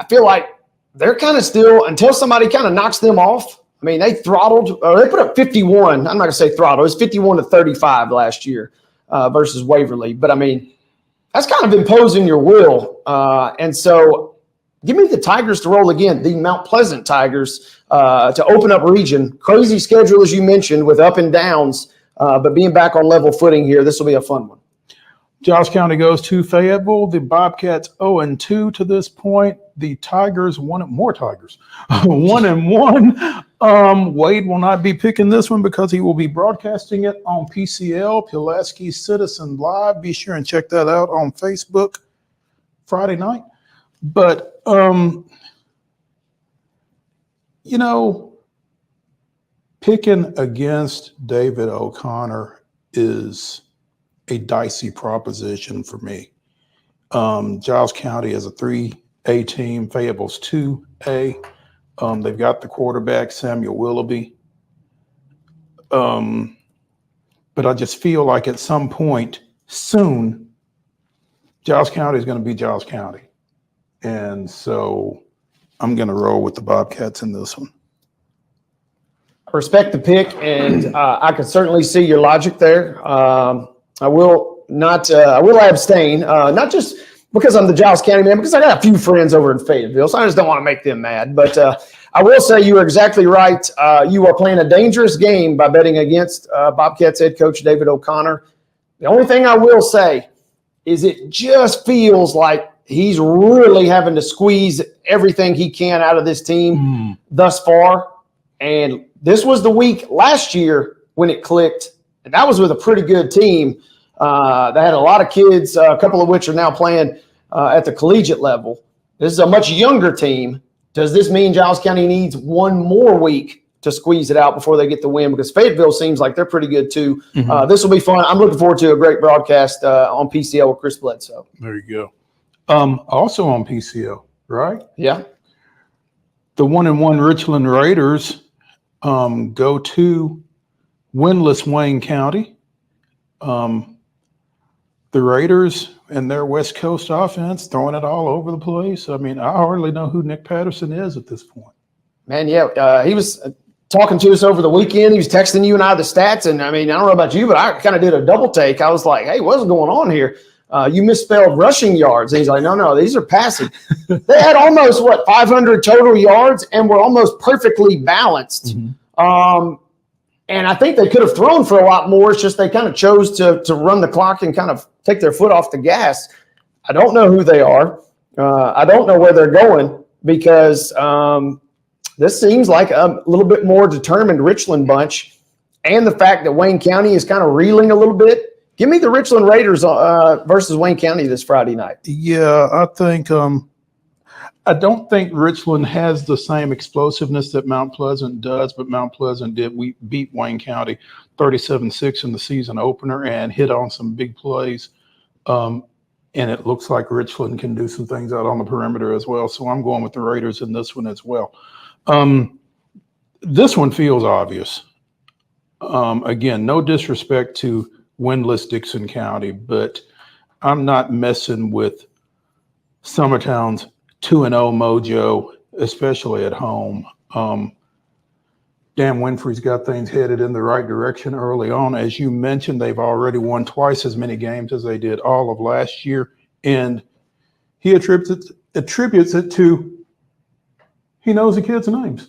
feel like they're kind of still, until somebody kind of knocks them off. I mean, they throttled, or they put up 51. I'm not going to say throttle. It was 51-35 last year versus Waverly. But, I mean, that's kind of imposing your will. And so give me the Tigers to roll again, the Mount Pleasant Tigers to open up region. Crazy schedule, as you mentioned, with up and downs. But being back on level footing here, this will be a fun one. Giles County goes to Fayetteville. The Bobcats 0-2 to this point. The Tigers, 1-1. Wade will not be picking this one because he will be broadcasting it on PCL, Pulaski Citizen Live. Be sure and check that out on Facebook Friday night. But, picking against David O'Connor is a dicey proposition for me. Giles County is a 3A team. Fayetteville's 2A. They've got the quarterback, Samuel Willoughby. But I just feel like at some point soon, Giles County is going to be Giles County. And so I'm going to roll with the Bobcats in this one. I respect the pick, and I can certainly see your logic there. I will abstain, not just because I'm the Giles County man, because I got a few friends over in Fayetteville, so I just don't want to make them mad. But I will say you are exactly right. You are playing a dangerous game by betting against Bobcats head coach David O'Connor. The only thing I will say is it just feels like he's really having to squeeze everything he can out of this team thus far. And this was the week last year when it clicked, and that was with a pretty good team. They had a lot of kids, a couple of which are now playing at the collegiate level. This is a much younger team. Does this mean Giles County needs one more week to squeeze it out before they get the win? Because Fayetteville seems like they're pretty good too. This will be fun. I'm looking forward to a great broadcast on PCL with Chris Bledsoe. There you go. Also on PCL, right? Yeah. The 1-1 Richland Raiders go to winless Wayne County. The Raiders and their West Coast offense throwing it all over the place. I mean, I hardly know who Nick Patterson is at this point. Man, yeah, he was talking to us over the weekend. He was texting you and I the stats, and I mean, I don't know about you, but I kind of did a double take. I was like, "Hey, what's going on here? You misspelled rushing yards." And he's like, "No, these are passing." They had almost 500 total yards, and were almost perfectly balanced. And I think they could have thrown for a lot more. It's just they kind of chose to run the clock and kind of take their foot off the gas. I don't know who they are. I don't know where they're going because this seems like a little bit more determined Richland bunch. And the fact that Wayne County is kind of reeling a little bit. Give me the Richland Raiders versus Wayne County this Friday night. Yeah, I think I don't think Richland has the same explosiveness that Mount Pleasant does, but Mount Pleasant did. We beat Wayne County 37-6 in the season opener and hit on some big plays. And it looks like Richland can do some things out on the perimeter as well. So I'm going with the Raiders in this one as well. This one feels obvious. Again, no disrespect to winless Dixon County, but I'm not messing with Summertown's 2-0 mojo, especially at home. Dan Winfrey's got things headed in the right direction early on. As you mentioned, they've already won twice as many games as they did all of last year. And he attributes it to he knows the kids' names.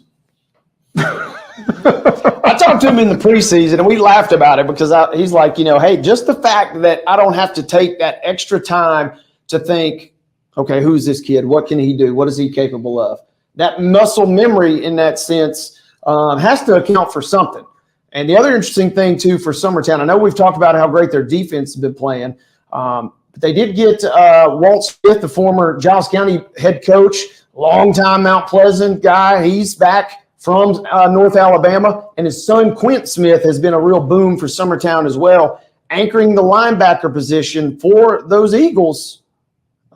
I talked to him in the preseason, and we laughed about it because he's like, hey, just the fact that I don't have to take that extra time to think, okay, who's this kid? What can he do? What is he capable of? That muscle memory in that sense has to account for something. And the other interesting thing, too, for Summertown, I know we've talked about how great their defense has been playing, but they did get Walt Smith, the former Giles County head coach, longtime Mount Pleasant guy. He's back from North Alabama, and his son, Quint Smith, has been a real boom for Summertown as well, anchoring the linebacker position for those Eagles.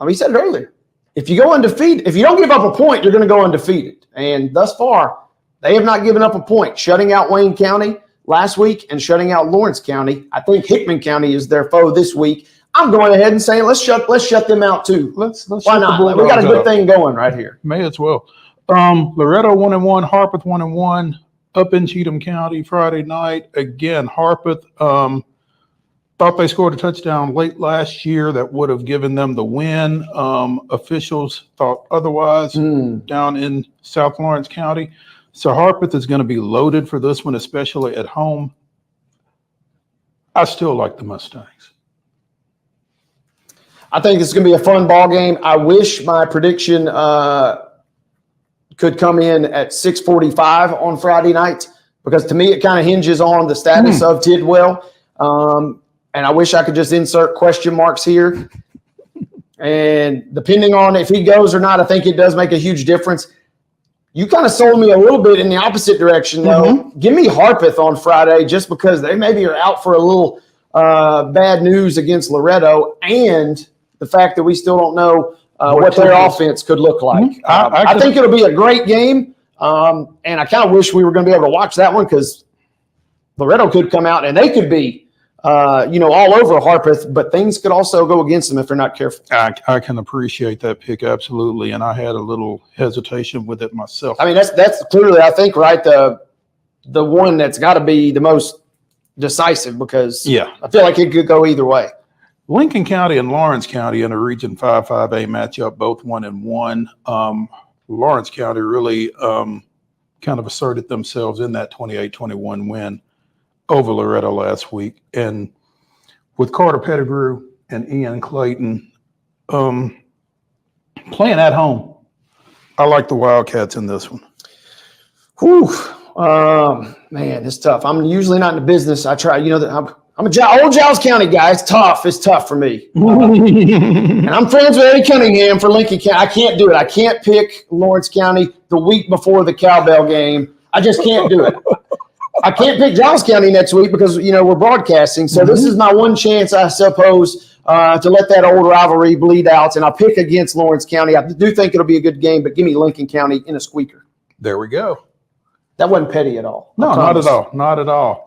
He said it earlier. If you go undefeated, if you don't give up a point, you're going to go undefeated. And thus far, they have not given up a point, shutting out Wayne County last week and shutting out Lawrence County. I think Hickman County is their foe this week. I'm going ahead and saying let's shut them out too. Let's Why not? We got a good thing going right here. May as well. Loretto 1-1, Harpeth 1-1, up in Cheatham County Friday night. Again, Harpeth thought they scored a touchdown late last year that would have given them the win. Officials thought otherwise down in South Lawrence County. So Harpeth is going to be loaded for this one, especially at home. I still like the Mustangs. I think it's going to be a fun ball game. I wish my prediction could come in at 6:45 on Friday night because to me it kind of hinges on the status of Tidwell. And I wish I could just insert question marks here. And depending on if he goes or not, I think it does make a huge difference. You kind of sold me a little bit in the opposite direction, though. Give me Harpeth on Friday just because they maybe are out for a little bad news against Loretto and the fact that we still don't know what their offense could look like. I think it'll be a great game, and I kind of wish we were going to be able to watch that one because Loretto could come out and they could be all over Harpeth, but things could also go against them if they're not careful. I can appreciate that pick, absolutely, and I had a little hesitation with it myself. I mean, that's clearly, I think, right, the one that's got to be the most decisive because I feel like it could go either way. Lincoln County and Lawrence County in a Region 5-5A matchup, both 1-1. Lawrence County really kind of asserted themselves in that 28-21 win over Loretto last week. And with Carter Pettigrew and Ian Clayton playing at home, I like the Wildcats in this one. Whew. Man, it's tough. I'm usually not in the business. I try, I'm a old Giles County guy. It's tough. It's tough for me. And I'm friends with Eddie Cunningham for Lincoln County. I can't do it. I can't pick Lawrence County the week before the Cowbell game. I just can't do it. I can't pick Giles County next week because, we're broadcasting. So this is my one chance, I suppose, to let that old rivalry bleed out. And I'll pick against Lawrence County. I do think it'll be a good game, but give me Lincoln County in a squeaker. There we go. That wasn't petty at all. No, not at all. Not at all.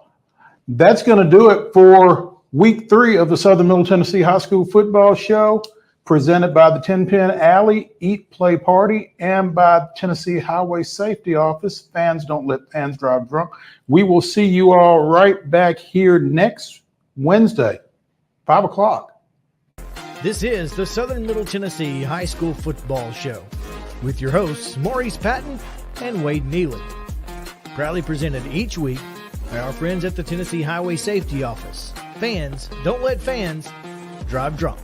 That's going to do it for week 3 of the Southern Middle Tennessee High School Football Show. presented by the 10-Pin Alley Eat Play Party and by the Tennessee Highway Safety Office. Fans don't let fans drive drunk. We will see you all right back here next Wednesday, 5 o'clock. This is the Southern Middle Tennessee High School Football Show with your hosts Maurice, Patton, and Wade Neely. Proudly presented each week by our friends at the Tennessee Highway Safety Office. Fans don't let fans drive drunk.